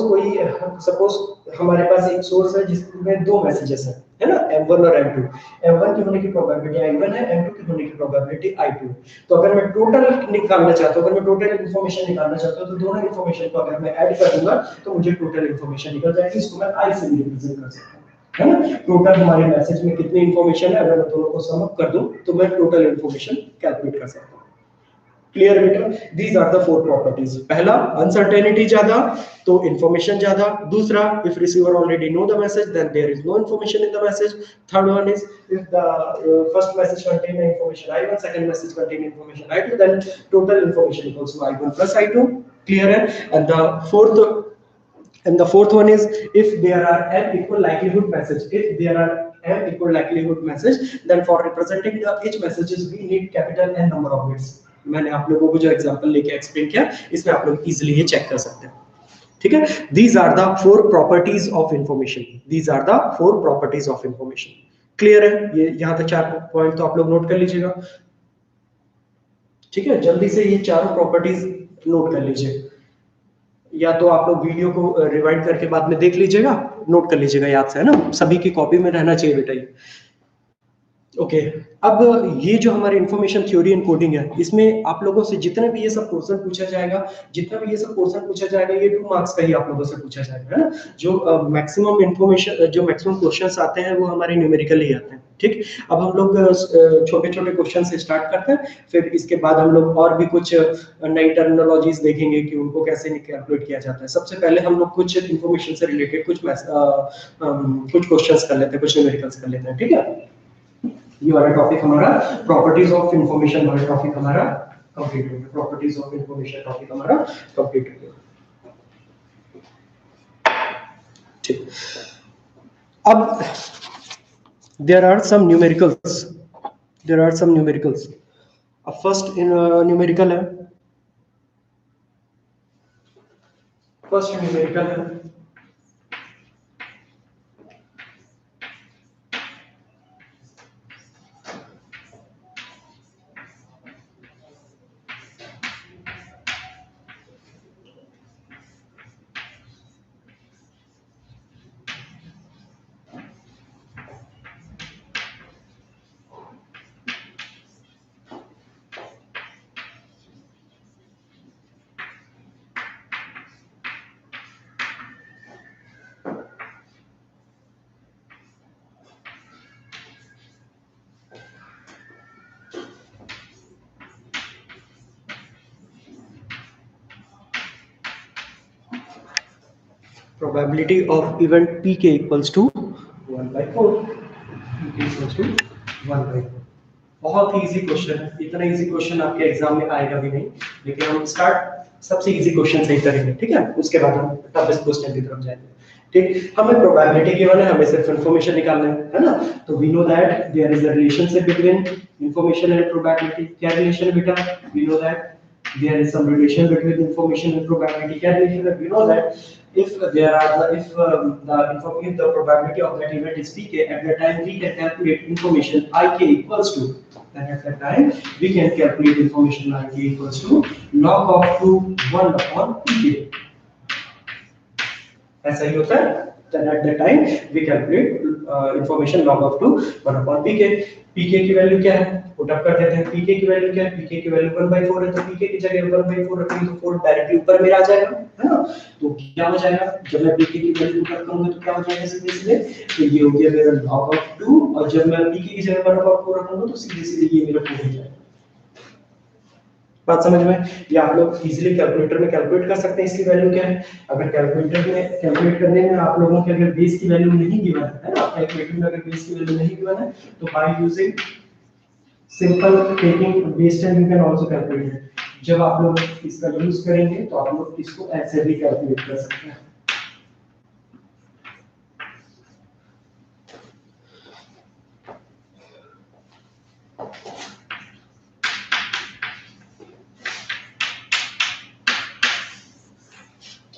हमारे पास एक सोर्स है जिसमें 2 मैसेजेस हैं, है ना, M1 और M2। M1 की होने की प्रोबेबिलिटी I1 है, M2 की होने की प्रोबेबिलिटी I2। तो अगर मैं टोटल निकालना चाहता हूँ, अगर मैं टोटल इन्फॉर्मेशन निकालना चाहता हूँ, तो दोनों इन्फॉर्मेशन को अगर मैं ऐड कर दूंगा तो मुझे टोटल इन्फॉर्मेशन निकल जाएगी। इसको मैं I से भी रिप्रेजेंट कर सकता हूँ, है ना। टोटल हमारे मैसेज में कितनी इंफॉर्मेशन है, अगर मैं दोनों को सम अप कर दूं तो मैं टोटल इंफॉर्मेशन कैलकुलेट कर सकता हूं। क्लियर बेटा? These are the four properties. पहला, अनसर्टेनिटी ज्यादा तो इंफॉर्मेशन ज्यादा। दूसरा, if receiver already know the message then there is no information in the message. Third one is if the first message contain information I1, second message contain information I2, then total information equals to I1 plus I2. Clear है? And the fourth one is if there are m equal likelihood message. If there are m equal likelihood message, then for representing the each messages we need capital N number of bits. मैंने आप लोगों को जो example लेके explain किया, इसमें आप लोग इजीली ये चेक कर सकते हैं। ठीक है? These are the four properties of information. These are the four properties of information. Clear है? ये यहाँ तक 4 पॉइंट तो आप लोग नोट कर लीजिएगा। ठीक है, जल्दी से ये चारों प्रॉपर्टीज नोट कर लीजिए, या तो आप लोग वीडियो को रिवाइंड करके बाद में देख लीजिएगा, नोट कर लीजिएगा याद से, है ना? सभी की कॉपी में रहना चाहिए बेटा ये। ओके, अब ये जो हमारे इंफॉर्मेशन थ्योरी एंड कोडिंग है, इसमें आप लोगों से जितने भी ये सब पोर्शन पूछा जाएगा, जितना भी ये सब पोर्शन पूछा जाएगा, ये 2 मार्क्स का ही आप लोगों से पूछा जाएगा, है ना? जो मैक्सिमम इंफॉर्मेशन, जो मैक्सिमम क्वेश्चंस आते हैं वो हमारे न्यूमेरिकल ही आते हैं। ठीक, अब हम लोग छोटे छोटे क्वेश्चन से स्टार्ट करते हैं, फिर इसके बाद हम लोग और भी कुछ नई टर्मिनोलॉजीज देखेंगे कि उनको कैसे कैलकुलेट किया जाता है। सबसे पहले हम लोग कुछ इंफॉर्मेशन से रिलेटेड कुछ क्वेश्चंस कर लेते हैं, कुछ न्यूमेरिकल्स कर लेते हैं। ठीक है, ये वाला टॉपिक हमारा प्रॉपर्टीज ऑफ इंफॉर्मेशन वाला टॉपिक हमारा कंप्लीट हो गया। प्रॉपर्टीज ऑफ इंफॉर्मेशन टॉपिक हमारा कंप्लीट हो गया। ठीक, अब there are some numericals. अब फर्स्ट न्यूमेरिकल है, probability of event pk equals to 1/4. pk equals to 1/4. बहुत ही इजी क्वेश्चन है, इतना इजी क्वेश्चन आपके एग्जाम में आएगा भी नहीं, लेकिन हम स्टार्ट सबसे इजी क्वेश्चन से ही करेंगे। ठीक है, उसके बाद हम टफेस्ट क्वेश्चन की तरफ जाएंगे। ठीक, हमें प्रोबेबिलिटी गिवन है, हमें सिर्फ इंफॉर्मेशन निकालना है ना? तो we know that there is a relationship between information and probability. क्या रिलेशन है बेटा? We know that there is some relation between information and probability. Can we know that if there are the probability of that event is pk, at that time we can calculate information ik equals to, then at that time we can calculate information ik equals to log of 2 1 upon pk. ऐसा ही होता है। Then at that time we calculate information log of 2 1 upon pk. pk की value क्या है? Put up कर देते हैं। pk की वैल्यू क्या है? pk की वैल्यू 1/4 है, तो pk की जगह 1/4 रखेंगे तो 4 डायरेक्टली ऊपर मेरा आ जाएगा, है ना? तो क्या हो जाएगा जब मैं pk की वैल्यू पुट अप करूंगा तो क्या हो जाएगा सीधे सीधे? तो ये हो गया मेरा log of 2, और जब मैं pk की जगह 1/4 रखूंगा तो सीधे सीधे ये मेरा 4 हो जाएगा। बात समझ में? ये आप लोग इजीली कैलकुलेटर में कैलकुलेट कर सकते हैं इसकी वैल्यू क्या है। अगर कैलकुलेटर में कैलकुलेट करने में आप लोगों के अगर बेस की वैल्यू नहीं गिवन है ना, कैलकुलेटर में अगर बेस की वैल्यू नहीं गिवन है तो by using simple taking base 10 you can also calculate it. जब आप लोग इसका यूज करेंगे तो आप लोग इसको ऐसे भी कैलकुलेट कर सकते हैं।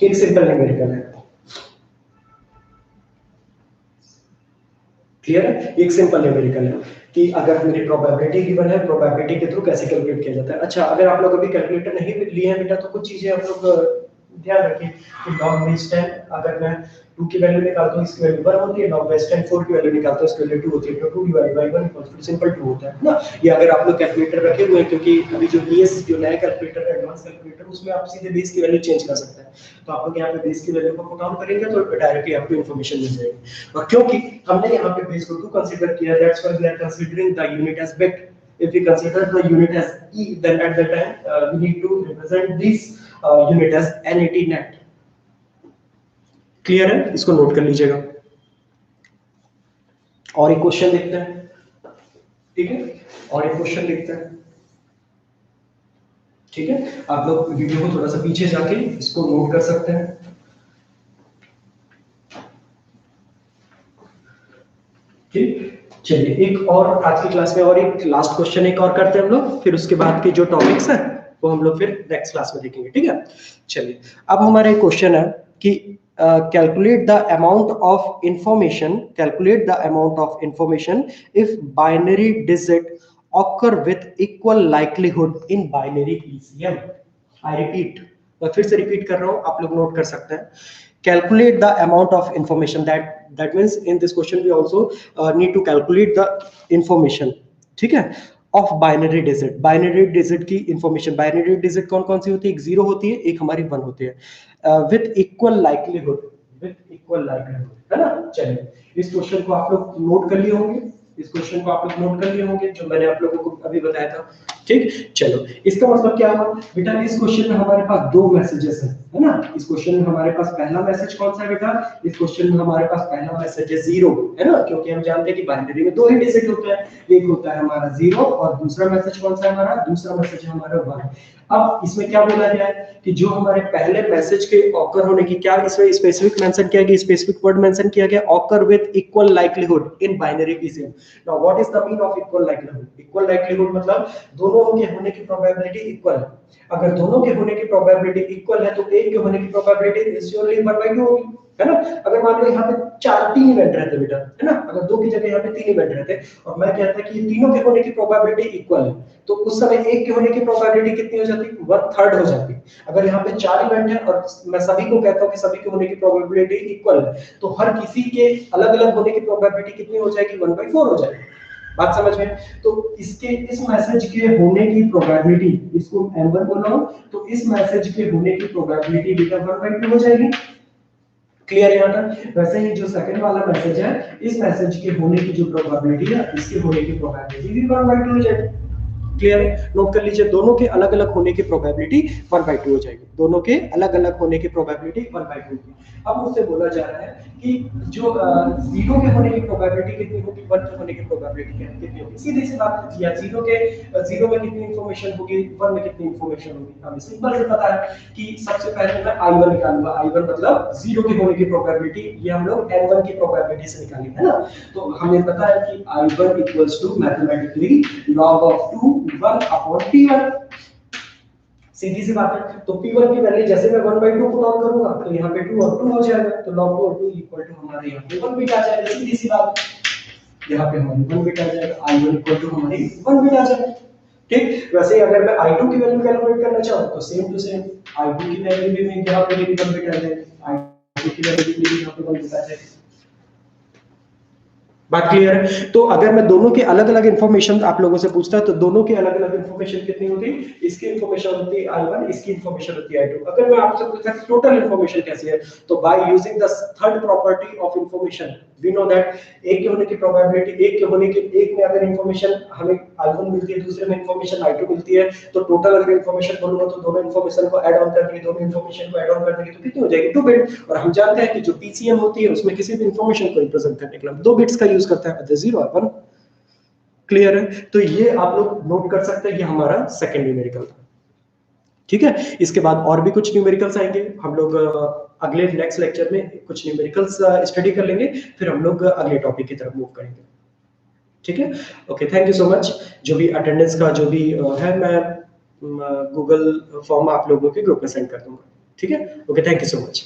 एक सिंपल न्यूमेरिकल है, क्लियर है? एक सिंपल न्यूमेरिकल है कि अगर मेरी प्रोबेबिलिटी गिवन है, प्रोबेबिलिटी के थ्रू कैसे कैलकुलेट किया जाता है। अच्छा, अगर आप लोग अभी कैलकुलेटर नहीं लिए हैं बेटा तो कुछ चीजें आप लोग ध्यान रखिए कि log base 10 अगर मैं 2 की वैल्यू निकालता हूं इसकी वैल्यू 1 होती है, log base 10 4 की वैल्यू निकालता हूं इसकी वैल्यू 2 होती है, तो 2 divide by 1 equals to simple 2 होता है ना? ये अगर आप लोग कैलकुलेटर रखे हुए हैं, क्योंकि अभी जो बीएस जो नया कैलकुलेटर है, एडवांस कैलकुलेटर, उसमें आप सीधे बेस की वैल्यू चेंज कर सकते हैं। तो आप लोग यहां पे बेस की वैल्यू को पुट ऑन करेंगे तो डायरेक्टली आपको इंफॉर्मेशन मिल जाएगी। और क्योंकि हमने यहां पे बेस को 2 कंसीडर किया, that's why we are considering the unit as bit. if we consider the unit as E, then at that time we need to represent this unit as NAT net. Clear है? इसको note कर लीजिएगा। और एक question देखते हैं, ठीक है, और एक क्वेश्चन देखते हैं, ठीक है। आप लोग वीडियो को थोड़ा सा पीछे जाके इसको नोट कर सकते हैं। ठीक, चलिए एक और आज की क्लास में और एक लास्ट क्वेश्चन एक और करते हैं हम लोग, फिर उसके बाद के जो टॉपिक्स हैं वो हम लोग फिर नेक्स्ट क्लास में देखेंगे, ठीक है। चलिए अब हमारा एक क्वेश्चन है कि calculate the amount of information if binary digit occur with equal likelihood in binary PCM. I repeat, मैं फिर से रिपीट कर रहा हूं, आप लोग नोट कर सकते हैं। Calculate the amount of information, that means in this question we also need to calculate the information, ठीक है, of binary digit की information। binary digit कौन कौन सी होती है? एक 0 होती है, एक हमारी 1 होती है, with equal likelihood, है ना। चलिए इस क्वेश्चन को आप लोग नोट कर लिए होंगे, जो मैंने आप लोगों को अभी बताया था, ठीक। चलो इसका मतलब क्या हुआ बेटा, इस क्वेश्चन में हमारे पास दो मैसेजेस हैं, है ना। इस क्वेश्चन में हमारे पास पहला मैसेज कौन सा है बेटा? इस क्वेश्चन में हमारे पास पहला मैसेज है 0, है ना, क्योंकि हम जानते हैं कि बाइनरी में दो ही डिजिट होते हैं, एक होता है हमारा 0 और दूसरा मैसेज कौन सा है हमारा? दूसरा मैसेज है हमारा 1। अब इसमें क्या बोला गया है कि जो हमारे पहले मैसेज के ऑकर होने की, क्या इसमें स्पेसिफिक मेंशन किया गया, स्पेसिफिक वर्ड मेंशन किया गया, occur with equal likelihood in binary PCM. Now what is the mean of equal likelihood? Equal likelihood मतलब दोनों के होने की प्रोबेबिलिटी इक्वल है। अगर दोनों के होने की प्रोबेबिलिटी इक्वल है तो एक के होने की प्रोबेबिलिटी श्योरली 1/2 होगी, है ना। अगर मान लो यहाँ पे 3 इवेंट रहते बेटा, है ना, अगर 2 की जगह यहाँ पे 3 इवेंट रहते और मैं कहता कि ये तीनों के होने की प्रोबेबिलिटी इक्वल है, तो उस समय एक के होने की प्रोबेबिलिटी कितनी हो जाती? 1/3 हो जाती। अगर यहाँ पे 4 इवेंट है और मैं सभी को कहता हूँ कि सभी के होने की प्रोबेबिलिटी इक्वल है, तो हर किसी के अलग-अलग होने की प्रोबेबिलिटी कितनी हो जाएगी? 1/4 हो जाएगी। बात समझ में? तो इसके इस मैसेज के होने की प्रोबेबिलिटी, इसको M1 बोल रहा हूं, तो इस मैसेज के होने की प्रोबेबिलिटी बेटा 1/2 हो जाएगी। क्लियर है यहाँ तक? वैसे ही जो सेकंड वाला मैसेज है, इस मैसेज के होने की जो प्रोबेबिलिटी है, इसके होने की प्रोबेबिलिटी भी 1/2 हो जाएगी। क्लियर है? नोट कर लीजिए, दोनों के अलग-अलग होने की प्रोबेबिलिटी 1/2 हो जाएगी। दोनों के अलग-अलग होने की प्रोबेबिलिटी 1/2 होगी। अब मुझसे बोला जा रहा है कि जो 0 के होने की प्रोबेबिलिटी कितनी होगी, 1 के होने की प्रोबेबिलिटी कितनी होगी? सीधी सी बात है, या 0 में कितनी इंफॉर्मेशन होगी, 1 में कितनी इंफॉर्मेशन होगी? हमें सिंपल से पता है कि सबसे पहले मैं I1 निकालूंगा। I1 मतलब 0 के होने की प्रोबेबिलिटी, ये हम लोग N1 की प्रोबेबिलिटी से निकाली है ना। तो हमें पता है कि I1 equals to mathematically log of 2 1/P1। सीधी सी बात है। तो P1 की वैल्यू जैसे मैं 1/2 पुट ऑन करूंगा तो यहाँ पे 2 और 2 हो जाएगा, तो log 2 और 2 इक्वल टू हमारे यहाँ पे 1 बिट आ जाएगा। सीधी सी बात, यहाँ पे हमारी 1 बिट आ जाएगा, I1 इक्वल टू हमारी 1 बिट आ जाएगा। ठीक, वैसे ही अगर मैं I2 की वैल्यू कैलकुलेट करना चाहूँ तो सेम टू सेम I2 की वैल्यू भी मैं यहाँ पे 1 बिट आ जाएगी, I2 की वैल्यू भी यहाँ पे 1 बिट आ जाएगी। बात क्लियर है? तो अगर मैं दोनों के अलग-अलग इंफॉर्मेशन आप लोगों से पूछता तो दोनों की अलग-अलग इंफॉर्मेशन कितनी होती? इसकी इंफॉर्मेशन होती है I1, इसकी इंफॉर्मेशन होती है I2। अगर मैं आपसे पूछता कि टोटल इंफॉर्मेशन कैसी है, तो by using the third property of information we know that एक के होने की प्रोबेबिलिटी, एक में अगर इंफॉर्मेशन हमें I1 मिलती है, दूसरे में इंफॉर्मेशन I2 मिलती है, तो टोटल अगर इंफॉर्मेशन बोलूंगा तो दोनों इंफॉर्मेशन को ऐड ऑन करके तो कितनी हो जाएगी? 2 बिट। और हम जानते हैं कि जो पीसीएम होती है उसमें किसी भी इंफॉर्मेशन को रिप्रेजेंट करने के लिए 2 बिट्स का यूज करते हैं, 0 और 1। क्लियर है? तो ये आप लोग नोट कर सकते हैं, ये हमारा सेकंड न्यूमेरिकल था। ठीक है, इसके बाद और भी कुछ न्यूमेरिकल्स आएंगे। हम लोग अगले नेक्स्ट लेक्चर में कुछ न्यूमेरिकल्स स्टडी कर लेंगे, फिर हम लोग अगले टॉपिक की तरफ मूव करेंगे। ठीक है, okay, thank you so much. जो भी अटेंडेंस का जो भी है, मैं गूगल फॉर्म आप लोगों के ग्रुप में सेंड कर दूंगा। ठीक है, okay, thank you so much.